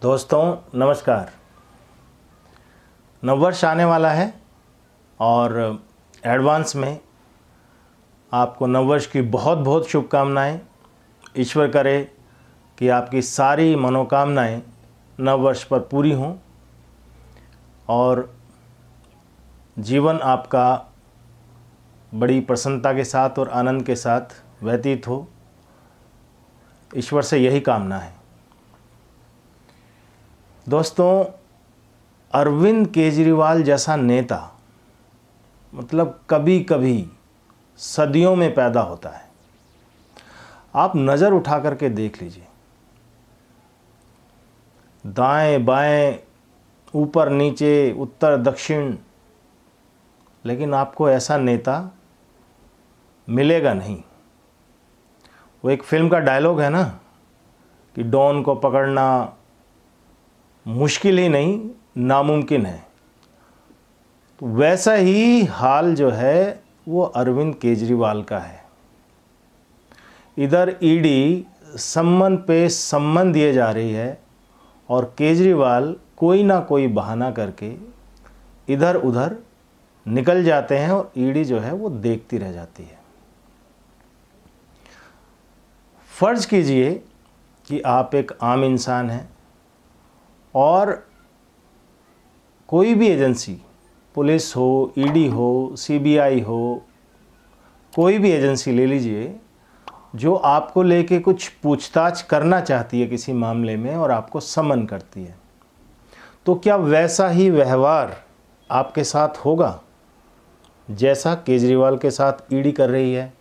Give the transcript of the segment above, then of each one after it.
दोस्तों नमस्कार। नववर्ष आने वाला है और एडवांस में आपको नववर्ष की बहुत बहुत शुभकामनाएं। ईश्वर करे कि आपकी सारी मनोकामनाएं नववर्ष पर पूरी हों और जीवन आपका बड़ी प्रसन्नता के साथ और आनंद के साथ व्यतीत हो। ईश्वर से यही कामना है। दोस्तों, अरविंद केजरीवाल जैसा नेता मतलब कभी कभी सदियों में पैदा होता है। आप नज़र उठा करके देख लीजिए, दाएं बाएं, ऊपर नीचे, उत्तर दक्षिण, लेकिन आपको ऐसा नेता मिलेगा नहीं। वो एक फिल्म का डायलॉग है ना कि डॉन को पकड़ना मुश्किल ही नहीं, नामुमकिन है। तो वैसा ही हाल जो है वो अरविंद केजरीवाल का है। इधर ईडी संबंध पे संबंध दिए जा रही है और केजरीवाल कोई ना कोई बहाना करके इधर उधर निकल जाते हैं और ईडी जो है वो देखती रह जाती है। फर्ज कीजिए कि आप एक आम इंसान हैं और कोई भी एजेंसी, पुलिस हो, ईडी हो, सीबीआई हो, कोई भी एजेंसी ले लीजिए, जो आपको लेके कुछ पूछताछ करना चाहती है किसी मामले में और आपको समन करती है, तो क्या वैसा ही व्यवहार आपके साथ होगा जैसा केजरीवाल के साथ ईडी कर रही है,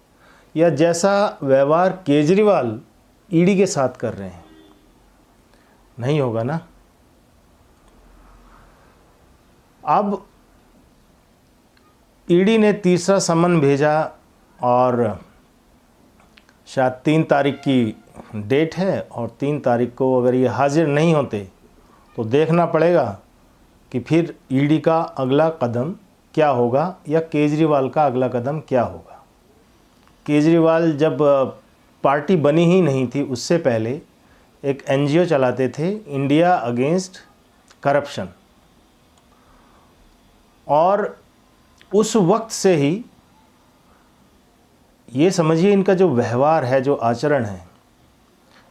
या जैसा व्यवहार केजरीवाल ईडी के साथ कर रहे हैं? नहीं होगा ना। अब ईडी ने तीसरा समन भेजा और शायद 3 तारीख की डेट है और 3 तारीख को अगर ये हाजिर नहीं होते तो देखना पड़ेगा कि फिर ईडी का अगला कदम क्या होगा या केजरीवाल का अगला कदम क्या होगा। केजरीवाल जब पार्टी बनी ही नहीं थी उससे पहले एक एनजीओ चलाते थे, इंडिया अगेंस्ट करप्शन, और उस वक्त से ही ये समझिए इनका जो व्यवहार है, जो आचरण है,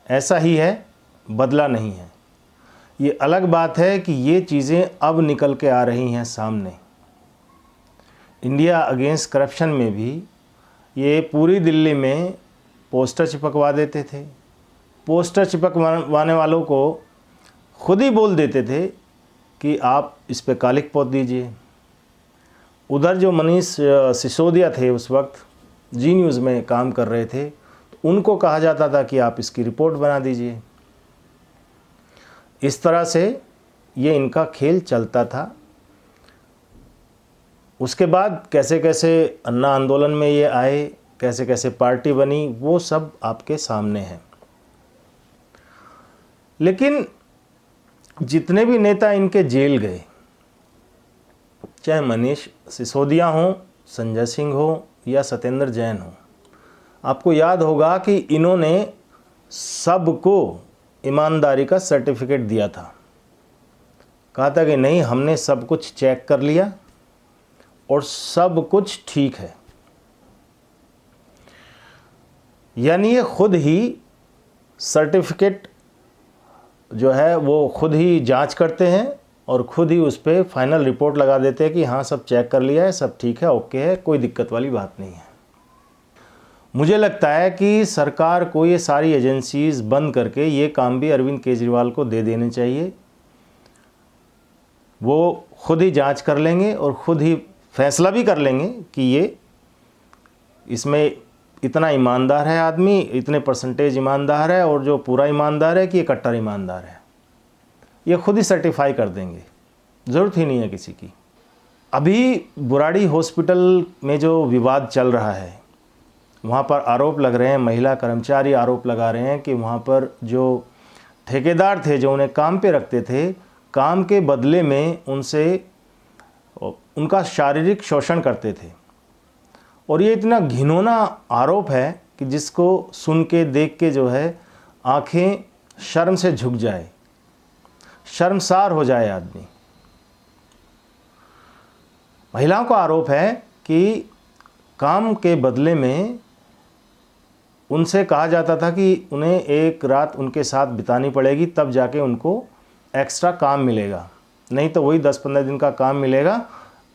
ऐसा ही है, बदला नहीं है। ये अलग बात है कि ये चीज़ें अब निकल के आ रही हैं सामने। इंडिया अगेंस्ट करप्शन में भी ये पूरी दिल्ली में पोस्टर चिपकवा देते थे। पोस्टर चिपकवाने वालों को खुद ही बोल देते थे कि आप इस पे कालिख पोत दीजिए। उधर जो मनीष सिसोदिया थे उस वक्त जी न्यूज़ में काम कर रहे थे, तो उनको कहा जाता था कि आप इसकी रिपोर्ट बना दीजिए। इस तरह से ये इनका खेल चलता था। उसके बाद कैसे कैसे अन्ना आंदोलन में ये आए, कैसे कैसे पार्टी बनी, वो सब आपके सामने है। लेकिन जितने भी नेता इनके जेल गए, चाहे मनीष सिसोदिया हो, संजय सिंह हो या सत्येंद्र जैन हो, आपको याद होगा कि इन्होंने सबको ईमानदारी का सर्टिफिकेट दिया था। कहा था कि नहीं, हमने सब कुछ चेक कर लिया और सब कुछ ठीक है। यानी ये खुद ही सर्टिफिकेट जो है वो खुद ही जांच करते हैं और खुद ही उस पर फाइनल रिपोर्ट लगा देते हैं कि हाँ सब चेक कर लिया है, सब ठीक है, ओके है, कोई दिक्कत वाली बात नहीं है। मुझे लगता है कि सरकार को ये सारी एजेंसीज बंद करके ये काम भी अरविंद केजरीवाल को दे देने चाहिए। वो खुद ही जांच कर लेंगे और खुद ही फैसला भी कर लेंगे कि ये इसमें इतना ईमानदार है आदमी, इतने परसेंटेज ईमानदार है, और जो पूरा ईमानदार है कि ये कट्टर ईमानदार है। ये खुद ही सर्टिफाई कर देंगे, ज़रूरत ही नहीं है किसी की। अभी बुराड़ी हॉस्पिटल में जो विवाद चल रहा है, वहाँ पर आरोप लग रहे हैं, महिला कर्मचारी आरोप लगा रहे हैं कि वहाँ पर जो ठेकेदार थे जो उन्हें काम पे रखते थे, काम के बदले में उनका शारीरिक शोषण करते थे। और ये इतना घिनौना आरोप है कि जिसको सुन के देख के जो है आँखें शर्म से झुक जाए। शर्मसार हो जाए आदमी। महिलाओं का आरोप है कि काम के बदले में उनसे कहा जाता था कि उन्हें एक रात उनके साथ बितानी पड़ेगी, तब जाके उनको एक्स्ट्रा काम मिलेगा, नहीं तो वही 10-15 दिन का काम मिलेगा।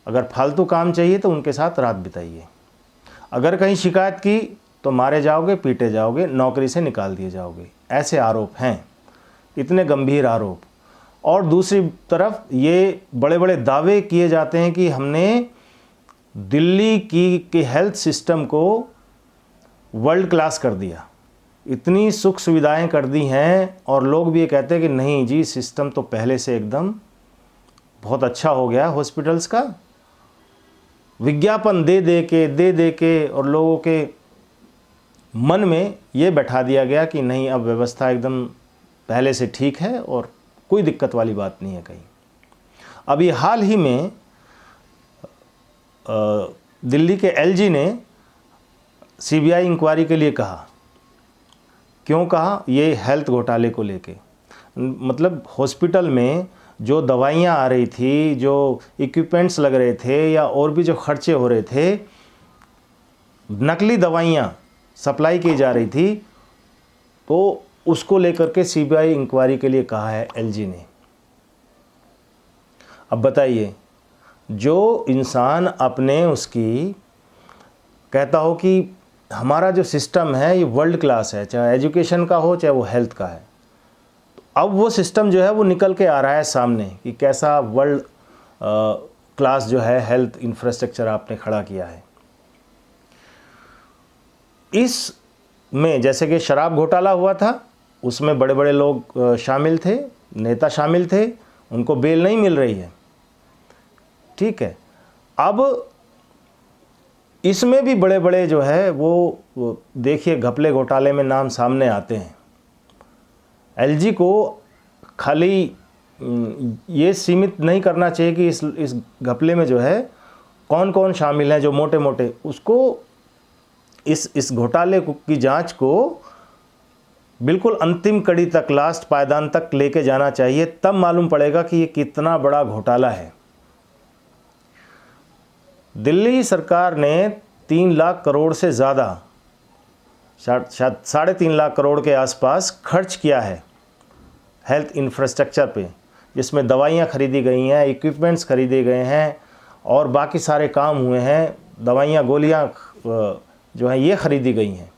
अगर फालतू काम चाहिए तो उनके साथ रात बिताइए। अगर कहीं शिकायत की तो मारे जाओगे, पीटे जाओगे, नौकरी से निकाल दिए जाओगे। ऐसे आरोप हैं, इतने गंभीर आरोप। और दूसरी तरफ ये बड़े बड़े दावे किए जाते हैं कि हमने दिल्ली की हेल्थ सिस्टम को वर्ल्ड क्लास कर दिया, इतनी सुख सुविधाएं कर दी हैं, और लोग भी ये कहते हैं कि नहीं जी, सिस्टम तो पहले से एकदम बहुत अच्छा हो गया हॉस्पिटल्स का। विज्ञापन दे दे के और लोगों के मन में ये बैठा दिया गया कि नहीं, अब व्यवस्था एकदम पहले से ठीक है और कोई दिक्कत वाली बात नहीं है कहीं। अभी हाल ही में दिल्ली के एलजी ने सीबीआई इंक्वायरी के लिए कहा। क्यों कहा? ये हेल्थ घोटाले को लेके। मतलब हॉस्पिटल में जो दवाइयाँ आ रही थी, जो इक्विपमेंट्स लग रहे थे, या और भी जो खर्चे हो रहे थे, नकली दवाइयाँ सप्लाई की जा रही थी, तो उसको लेकर के सीबीआई इंक्वायरी के लिए कहा है एलजी ने। अब बताइए, जो इंसान अपने उसकी कहता हो कि हमारा जो सिस्टम है ये वर्ल्ड क्लास है, चाहे एजुकेशन का हो चाहे वो हेल्थ का है, तो अब वो सिस्टम जो है वो निकल के आ रहा है सामने कि कैसा वर्ल्ड क्लास जो है हेल्थ इंफ्रास्ट्रक्चर आपने खड़ा किया है। इसमें जैसे कि शराब घोटाला हुआ था, उसमें बड़े बड़े लोग शामिल थे, नेता शामिल थे, उनको बेल नहीं मिल रही है, ठीक है। अब इसमें भी बड़े बड़े जो है वो देखिए घपले घोटाले में नाम सामने आते हैं। एलजी को खाली ये सीमित नहीं करना चाहिए कि इस घपले में जो है कौन कौन शामिल हैं, जो मोटे मोटे, उसको इस घोटाले की जांच को बिल्कुल अंतिम कड़ी तक, लास्ट पायदान तक लेके जाना चाहिए, तब मालूम पड़ेगा कि ये कितना बड़ा घोटाला है। दिल्ली सरकार ने 3 लाख करोड़ से ज़्यादा, शायद 3.5 लाख करोड़ के आसपास खर्च किया है हेल्थ इंफ्रास्ट्रक्चर पे, जिसमें दवाइयाँ खरीदी गई हैं, इक्विपमेंट्स खरीदे गए हैं और बाकी सारे काम हुए हैं। दवाइयाँ, गोलियाँ जो हैं ये खरीदी गई हैं।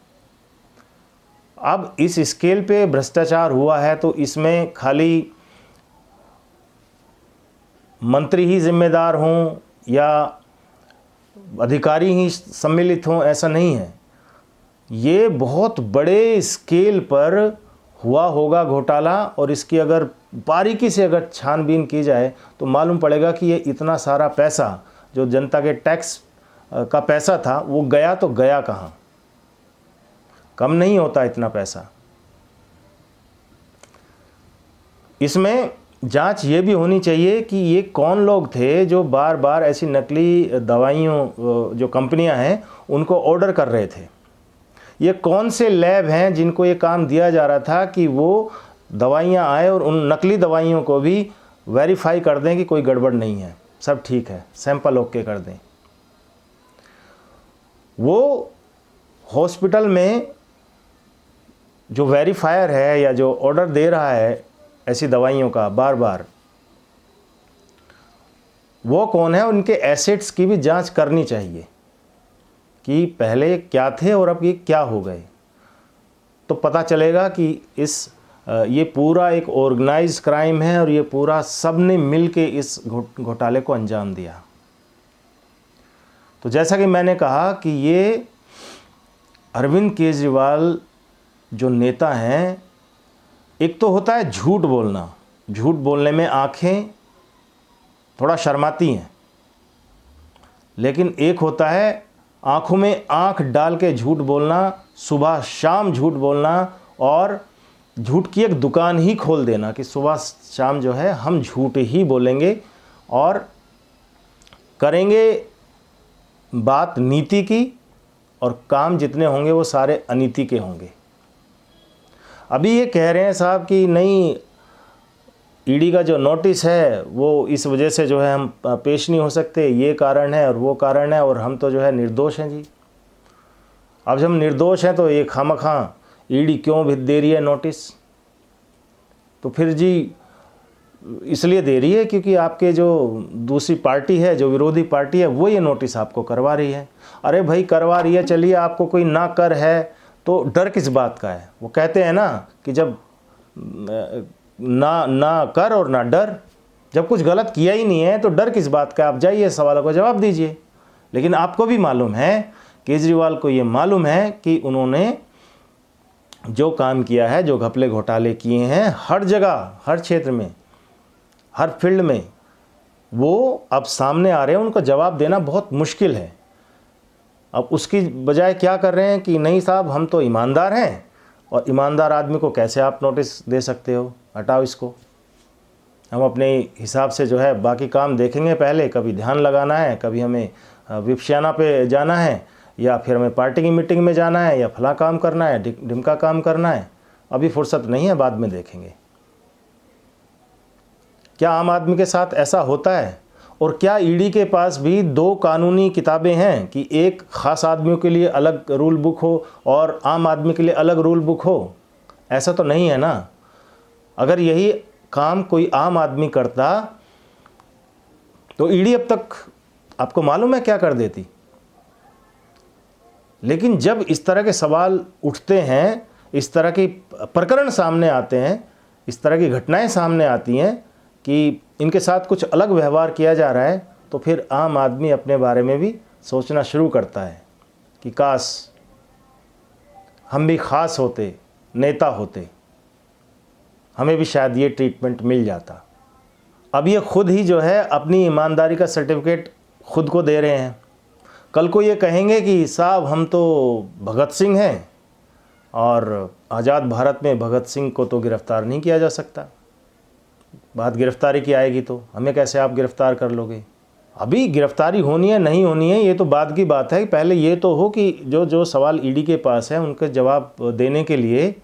अब इस स्केल पे भ्रष्टाचार हुआ है तो इसमें खाली मंत्री ही जिम्मेदार हों या अधिकारी ही सम्मिलित हों, ऐसा नहीं है। ये बहुत बड़े स्केल पर हुआ होगा घोटाला, और इसकी अगर बारीकी से अगर छानबीन की जाए तो मालूम पड़ेगा कि ये इतना सारा पैसा जो जनता के टैक्स का पैसा था वो गया तो गया कहाँ। कम नहीं होता इतना पैसा। इसमें जांच ये भी होनी चाहिए कि ये कौन लोग थे जो बार बार ऐसी नकली दवाइयों जो कंपनियां हैं उनको ऑर्डर कर रहे थे। ये कौन से लैब हैं जिनको ये काम दिया जा रहा था कि वो दवाइयां आए और उन नकली दवाइयों को भी वेरीफाई कर दें कि कोई गड़बड़ नहीं है, सब ठीक है, सैंपल ओके कर दें। वो हॉस्पिटल में जो वेरीफायर है या जो ऑर्डर दे रहा है ऐसी दवाइयों का बार बार, वो कौन है? उनके एसेट्स की भी जांच करनी चाहिए कि पहले क्या थे और अब ये क्या हो गए, तो पता चलेगा कि ये पूरा एक ऑर्गेनाइज्ड क्राइम है और ये पूरा सब ने मिल के इस घोटाले को अंजाम दिया। तो जैसा कि मैंने कहा कि ये अरविंद केजरीवाल जो नेता हैं, एक तो होता है झूठ बोलना, झूठ बोलने में आंखें थोड़ा शर्माती हैं, लेकिन एक होता है आंखों में आंख डाल के झूठ बोलना, सुबह शाम झूठ बोलना, और झूठ की एक दुकान ही खोल देना कि सुबह शाम जो है हम झूठ ही बोलेंगे और करेंगे बात नीति की, और काम जितने होंगे वो सारे अनीति के होंगे। अभी ये कह रहे हैं साहब कि नहीं, ईडी का जो नोटिस है वो इस वजह से जो है हम पेश नहीं हो सकते, ये कारण है और वो कारण है, और हम तो जो है निर्दोष हैं जी। अब जब हम निर्दोष हैं तो ये खामखा ईडी क्यों भी दे रही है नोटिस? तो फिर जी इसलिए दे रही है क्योंकि आपके जो दूसरी पार्टी है, जो विरोधी पार्टी है, वो ये नोटिस आपको करवा रही है। अरे भाई करवा रही है, चलिए आपको कोई ना कर है तो डर किस बात का है? वो कहते हैं ना कि जब ना कर और ना डर, जब कुछ गलत किया ही नहीं है तो डर किस बात का? आप जाइए सवालों का जवाब दीजिए। लेकिन आपको भी मालूम है, केजरीवाल को ये मालूम है कि उन्होंने जो काम किया है, जो घपले घोटाले किए हैं हर जगह, हर क्षेत्र में, हर फील्ड में, वो अब सामने आ रहे हैं, उनको जवाब देना बहुत मुश्किल है। अब उसकी बजाय क्या कर रहे हैं कि नहीं साहब हम तो ईमानदार हैं, और ईमानदार आदमी को कैसे आप नोटिस दे सकते हो? हटाओ इसको, हम अपने हिसाब से जो है बाकी काम देखेंगे। पहले कभी ध्यान लगाना है, कभी हमें विपश्याना पे जाना है, या फिर हमें पार्टी की मीटिंग में जाना है, या फला काम करना है, ढिमका काम करना है। अभी फुर्सत नहीं है, बाद में देखेंगे। क्या आम आदमी के साथ ऐसा होता है? और क्या ईडी के पास भी दो कानूनी किताबें हैं कि एक ख़ास आदमियों के लिए अलग रूल बुक हो और आम आदमी के लिए अलग रूल बुक हो? ऐसा तो नहीं है ना। अगर यही काम कोई आम आदमी करता तो ईडी अब तक आपको मालूम है क्या कर देती। लेकिन जब इस तरह के सवाल उठते हैं, इस तरह के प्रकरण सामने आते हैं, इस तरह की घटनाएं सामने आती हैं कि इनके साथ कुछ अलग व्यवहार किया जा रहा है, तो फिर आम आदमी अपने बारे में भी सोचना शुरू करता है कि काश हम भी ख़ास होते, नेता होते, हमें भी शायद ये ट्रीटमेंट मिल जाता। अब ये खुद ही जो है अपनी ईमानदारी का सर्टिफिकेट खुद को दे रहे हैं। कल को ये कहेंगे कि साहब हम तो भगत सिंह हैं, और आज़ाद भारत में भगत सिंह को तो गिरफ़्तार नहीं किया जा सकता। बात गिरफ्तारी की आएगी तो हमें कैसे आप गिरफ्तार कर लोगे? अभी गिरफ्तारी होनी है नहीं होनी है ये तो बाद की बात है। पहले ये तो हो कि जो सवाल ईडी के पास है उनके जवाब देने के लिए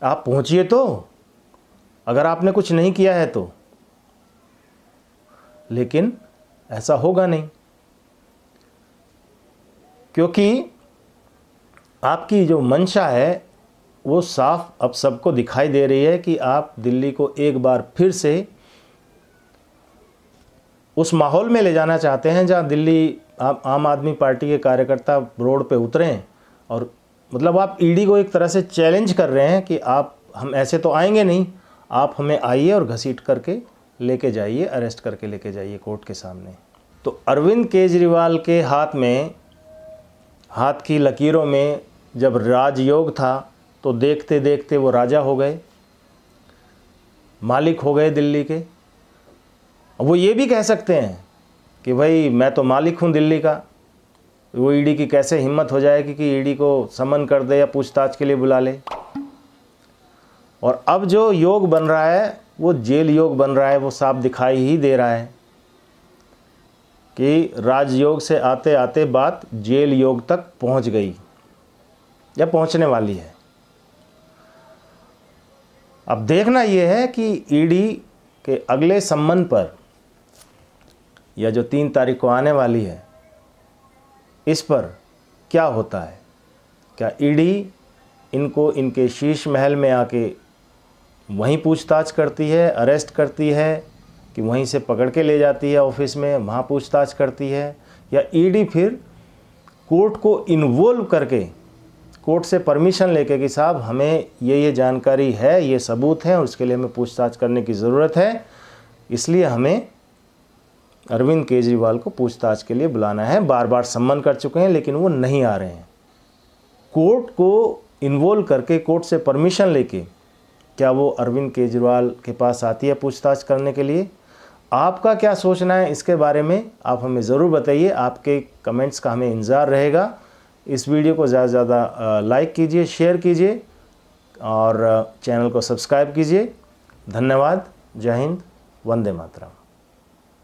आप पहुंचिए। तो अगर आपने कुछ नहीं किया है तो, लेकिन ऐसा होगा नहीं, क्योंकि आपकी जो मंशा है वो साफ अब सबको दिखाई दे रही है कि आप दिल्ली को एक बार फिर से उस माहौल में ले जाना चाहते हैं जहां दिल्ली आम आदमी पार्टी के कार्यकर्ता रोड पे उतरें, और मतलब आप ईडी को एक तरह से चैलेंज कर रहे हैं कि आप, हम ऐसे तो आएंगे नहीं, आप हमें आइए और घसीट करके लेके जाइए, अरेस्ट करके लेके जाइए कोर्ट के सामने। तो अरविंद केजरीवाल के हाथ में, हाथ की लकीरों में जब राजयोग था तो देखते देखते वो राजा हो गए, मालिक हो गए दिल्ली के। वो ये भी कह सकते हैं कि भाई मैं तो मालिक हूँ दिल्ली का। वो ईडी की कैसे हिम्मत हो जाएगी कि ईडी को समन कर दे या पूछताछ के लिए बुला ले। और अब जो योग बन रहा है वो जेल योग बन रहा है। वो साफ दिखाई ही दे रहा है कि राजयोग से आते आते बात जेल योग तक पहुंच गई या पहुंचने वाली है। अब देखना यह है कि ईडी के अगले सम्मन पर, या जो 3 तारीख को आने वाली है, इस पर क्या होता है। क्या ईडी इनको इनके शीश महल में आके वहीं पूछताछ करती है, अरेस्ट करती है, कि वहीं से पकड़ के ले जाती है ऑफिस में, वहाँ पूछताछ करती है, या ईडी फिर कोर्ट को इन्वॉल्व करके, कोर्ट से परमिशन लेके कि साहब हमें ये जानकारी है, ये सबूत है और उसके लिए हमें पूछताछ करने की ज़रूरत है, इसलिए हमें अरविंद केजरीवाल को पूछताछ के लिए बुलाना है। बार बार सम्मन कर चुके हैं लेकिन वो नहीं आ रहे हैं। कोर्ट को इन्वॉल्व करके, कोर्ट से परमिशन लेके क्या वो अरविंद केजरीवाल के पास आती है पूछताछ करने के लिए? आपका क्या सोचना है इसके बारे में आप हमें ज़रूर बताइए। आपके कमेंट्स का हमें इंतज़ार रहेगा। इस वीडियो को ज़्यादा से ज़्यादा लाइक कीजिए, शेयर कीजिए और चैनल को सब्सक्राइब कीजिए। धन्यवाद। जय हिंद। वंदे मातरम।